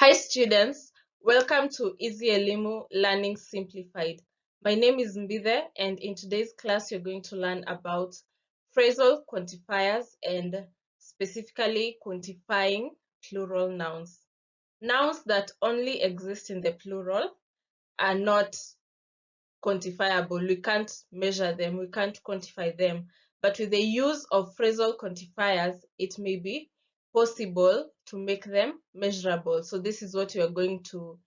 Hi students, welcome to Easy Elimu Learning Simplified. My name is Mbide and in today's class you're going to learn about phrasal quantifiers and specifically quantifying plural nouns. Nouns that only exist in the plural are not quantifiable. We can't measure them, we can't quantify them. But with the use of phrasal quantifiers, it may be possible to make them measurable. So this is what we are going to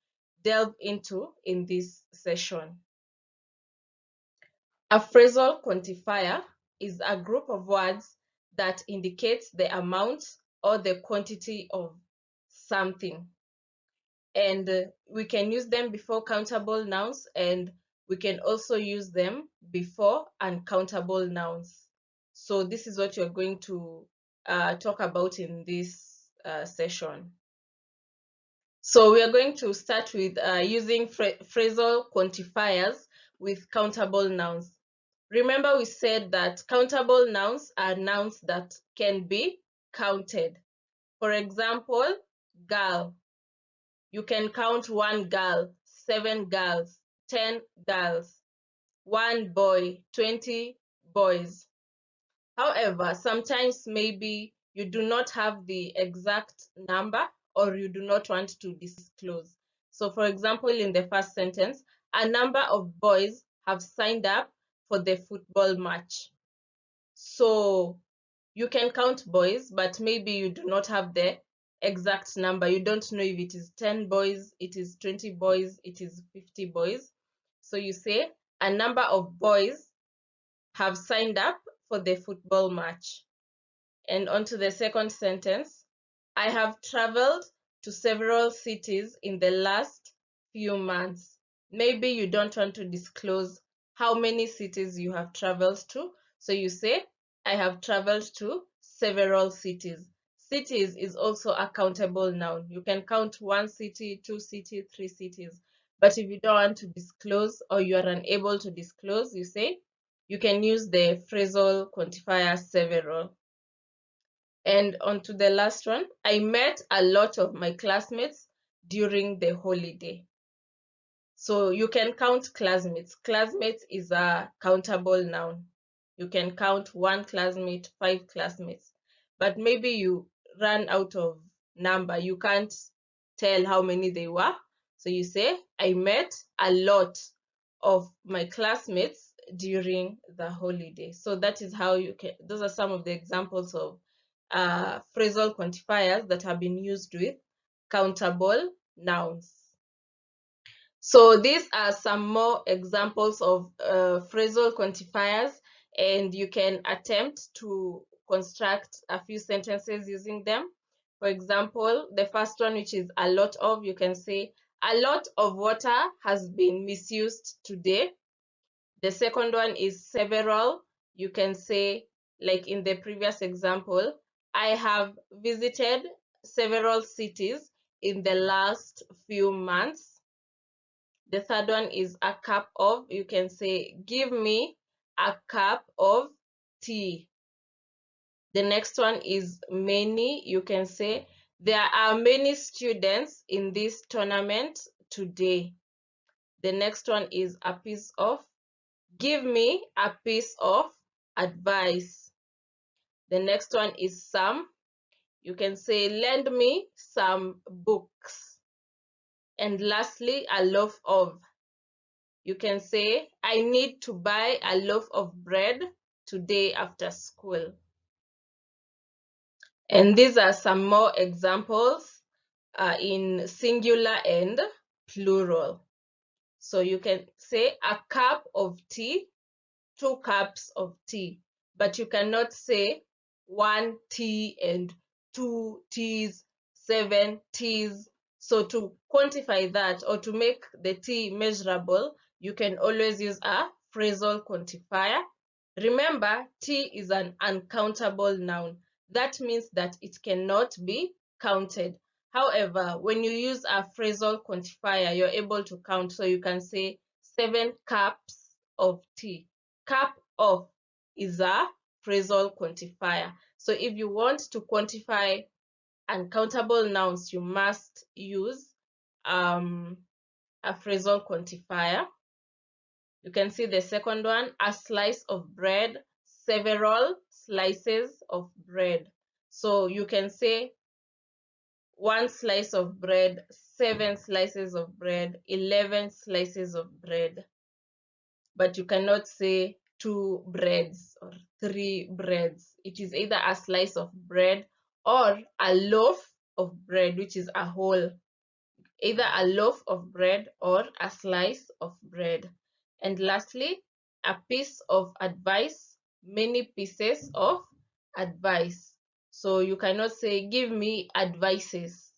delve into in this session. A phrasal quantifier is a group of words that indicates the amount or the quantity of something. And we can use them before countable nouns, and we can also use them before uncountable nouns. So this is what you're going to talk about in this session. So we are going to start with using phrasal quantifiers with countable nouns. Remember, we said that countable nouns are nouns that can be counted. For example, girl. You can count 1 girl, 7 girls, 10 girls, 1 boy, 20 boys. However, sometimes maybe you do not have the exact number or you do not want to disclose. So for example, in the first sentence, a number of boys have signed up for the football match. So you can count boys, but maybe you do not have the exact number. You don't know if it is 10 boys, it is 20 boys, it is 50 boys. So you say a number of boys have signed up for the football match. And on to the second sentence. I have traveled to several cities in the last few months. Maybe you don't want to disclose how many cities you have traveled to. So you say, I have traveled to several cities. Cities is also a countable noun. You can count 1 city, 2 cities, 3 cities. But if you don't want to disclose or you are unable to disclose, you say, you can use the phrasal quantifier several. And on to the last one. I met a lot of my classmates during the holiday. So you can count classmates. Classmates is a countable noun. You can count 1 classmate, 5 classmates. But maybe you run out of number. You can't tell how many they were. So you say, I met a lot of my classmates during the holiday. So that is how you can, those are some of the examples of phrasal quantifiers that have been used with countable nouns. So these are some more examples of phrasal quantifiers, and you can attempt to construct a few sentences using them. For example, the first one, which is a lot of, you can say, a lot of water has been misused today. The second one is several. You can say, like in the previous example, I have visited several cities in the last few months. The third one is a cup of. You can say, give me a cup of tea. The next one is many. You can say, there are many students in this tournament today. The next one is a piece of. Give me a piece of advice. The next one is some. You can say, lend me some books. And lastly, a loaf of. You can say, I need to buy a loaf of bread today after school. And these are some more examples in singular and plural. So you can say a cup of tea, 2 cups of tea, but you cannot say 1 tea and 2 teas, 7 teas. So to quantify that or to make the tea measurable, you can always use a phrasal quantifier. Remember, tea is an uncountable noun. That means that it cannot be counted. However, when you use a phrasal quantifier, you're able to count. So you can say 7 cups of tea. Cup of is a phrasal quantifier. So if you want to quantify uncountable nouns, you must use a phrasal quantifier. You can see the second one, a slice of bread, several slices of bread. So you can say 1 slice of bread, 7 slices of bread, 11 slices of bread. But you cannot say 2 breads or 3 breads. It is either a slice of bread or a loaf of bread, which is a whole. Either a loaf of bread or a slice of bread. And lastly, a piece of advice, many pieces of advice. So you cannot say, give me advices.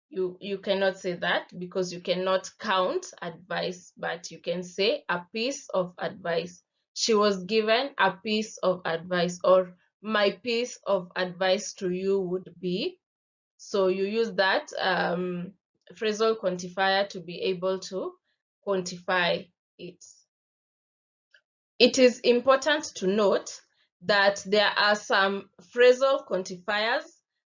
You cannot say that because you cannot count advice, but you can say a piece of advice. She was given a piece of advice, or my piece of advice to you would be. So you use that phrasal quantifier to be able to quantify it. It is important to note that there are some phrasal quantifiers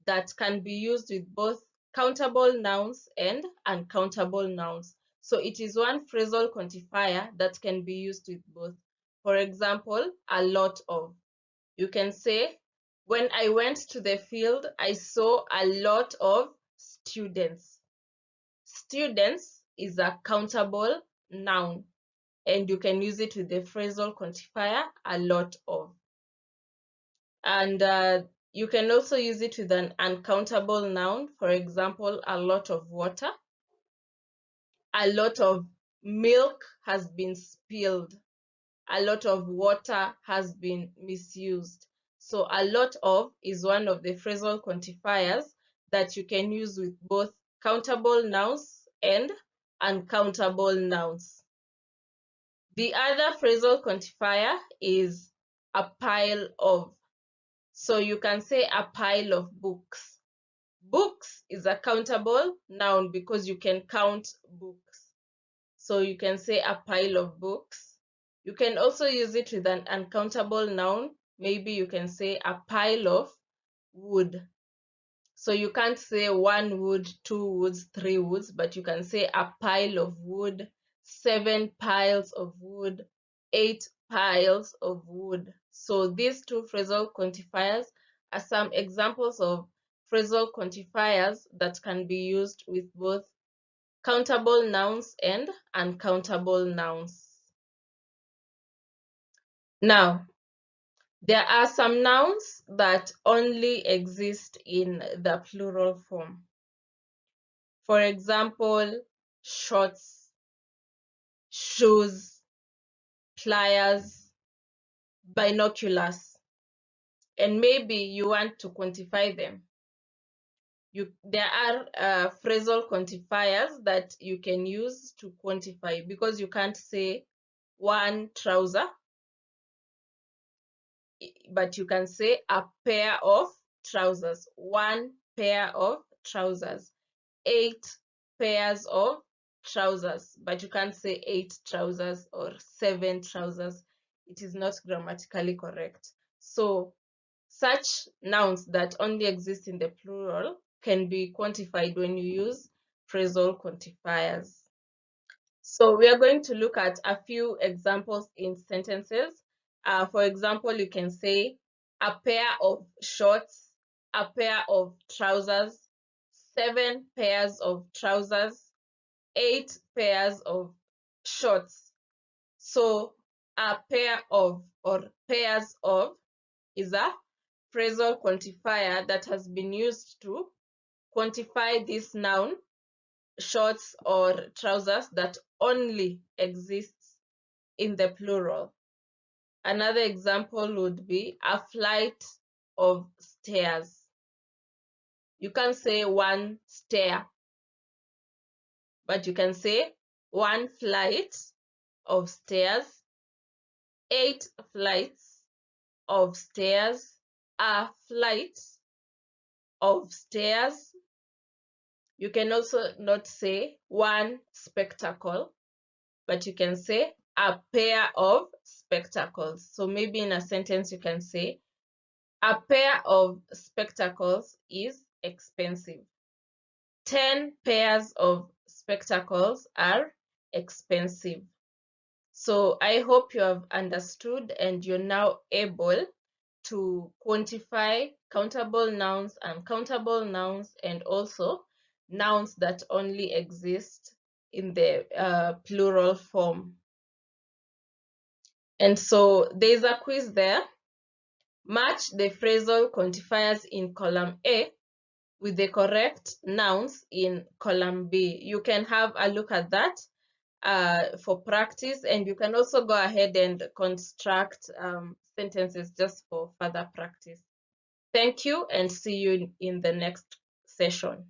that can be used with both countable nouns and uncountable nouns. So it is one phrasal quantifier that can be used with both. For example, a lot of. You can say, when I went to the field, I saw a lot of students. Students is a countable noun, and you can use it with the phrasal quantifier a lot of. And you can also use it with an uncountable noun. For example, a lot of water. A lot of milk has been spilled. A lot of water has been misused. So a lot of is one of the phrasal quantifiers that you can use with both countable nouns and uncountable nouns. The other phrasal quantifier is a pile of. So you can say a pile of books. Books is a countable noun because you can count books. So you can say a pile of books. You can also use it with an uncountable noun. Maybe you can say a pile of wood. So you can't say 1 wood, 2 woods, 3 woods, but you can say a pile of wood, 7 piles of wood, 8 piles of wood. So these two phrasal quantifiers are some examples of phrasal quantifiers that can be used with both countable nouns and uncountable nouns. Now, there are some nouns that only exist in the plural form. For example, shorts, shoes, pliers, binoculars, and maybe you want to quantify them. There are phrasal quantifiers that you can use to quantify, because you can't say 1 trouser, but you can say a pair of trousers, 1 pair of trousers, 8 pairs of trousers, but you can't say 8 trousers or 7 trousers. It is not grammatically correct. So such nouns that only exist in the plural can be quantified when you use phrasal quantifiers. So we are going to look at a few examples in sentences. For example, you can say a pair of shorts, a pair of trousers, 7 pairs of trousers, 8 pairs of shorts. So a pair of or pairs of is a phrasal quantifier that has been used to quantify this noun, shorts or trousers, that only exists in the plural. Another example would be a flight of stairs. You can say 1 stair, but you can say 1 flight of stairs, 8 flights of stairs, a flight of stairs. You can also not say 1 spectacle, but you can say a pair of spectacles. So maybe in a sentence you can say A pair of spectacles is expensive. 10 pairs of spectacles are expensive. So I hope you have understood and you're now able to quantify countable nouns, uncountable nouns, and also nouns that only exist in the plural form. And so there's a quiz there. Match the phrasal quantifiers in column A with the correct nouns in column B. You can have a look at that for practice, and you can also go ahead and construct sentences just for further practice. Thank you, and see you in the next session.